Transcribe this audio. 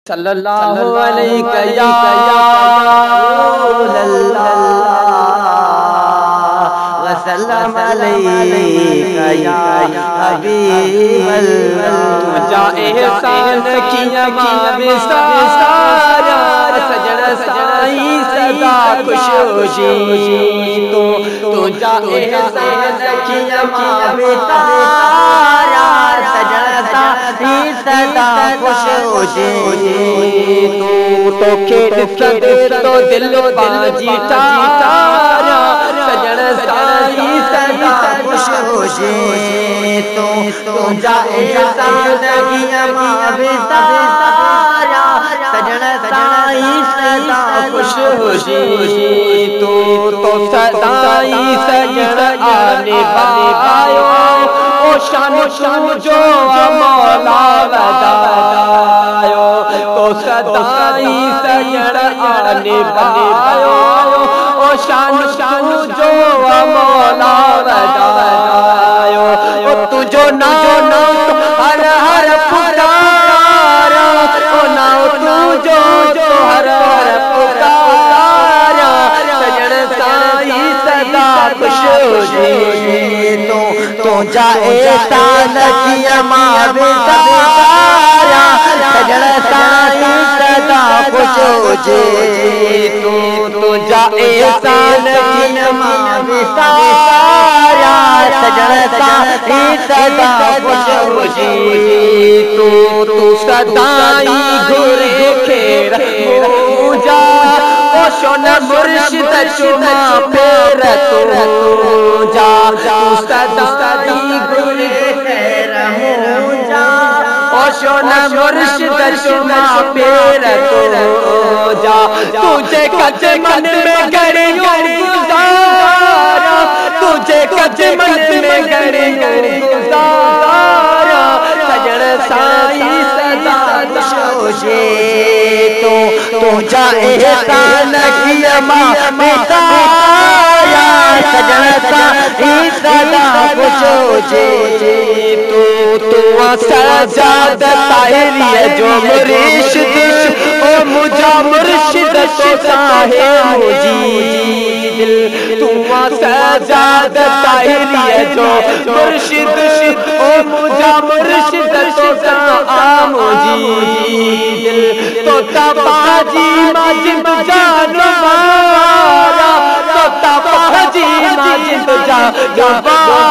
सल्लल्लाहु अलैहि या रसूलल्लाह व सल्लम अलैका या हबीबल्लाह। तुझा एहसान किया मावे सारा सजन साईं सदा खुश होशी। तुझा एहसान किया मावे सारा सजन साईं सदा खुश होशी। तो खेत सदे तो दिल बाजी तारा सजन साईं सदा खुश होशी। तुझा एहसान किया मावे सारा सजन साईं सदा खुश होशी। तो सदाई सजन आने आयो ओ शान जो मौला बदायो। तो सदाई सजन आने आयो ओ शान जो मौला बदायो। तुझो नाम हर हर पुकारा ओ नाम तुझो हर हर पुकारा सजन साईं सदा खुश होशी। तुझा एहसान किया मावे सारा सजन साईं सदा खुश होशी। तुझा एहसान किया मावे सारा सजन साईं सदा खुश होशी। तू सदाई घुरे खेर पूजा ओ शोन मुर्शिद चुमा फेर तुझा। तू सदाई घुरे खेर पूजा ओ शोन मुर्शिद चुमा फेर तुझा। तुझे कच मन में करियो गुजारा तुझे कच मन में करियो गुजारा सजन साईं सदा खुश होशी। तुझा एहसान किया मावे सारा सजन साईं सदा खुश होशी। तू सजाद ताहिरिया जो मुर्शिद ओ मुझा मुर्शिद साहे मुझी दिल। तू सजाद ताहिरिया जो मुर्शिद ओ मुझा मुर्शिद मुझी दिल। तो तबाजी माजिद जानवारा तो तबाजी माजिद जानवारा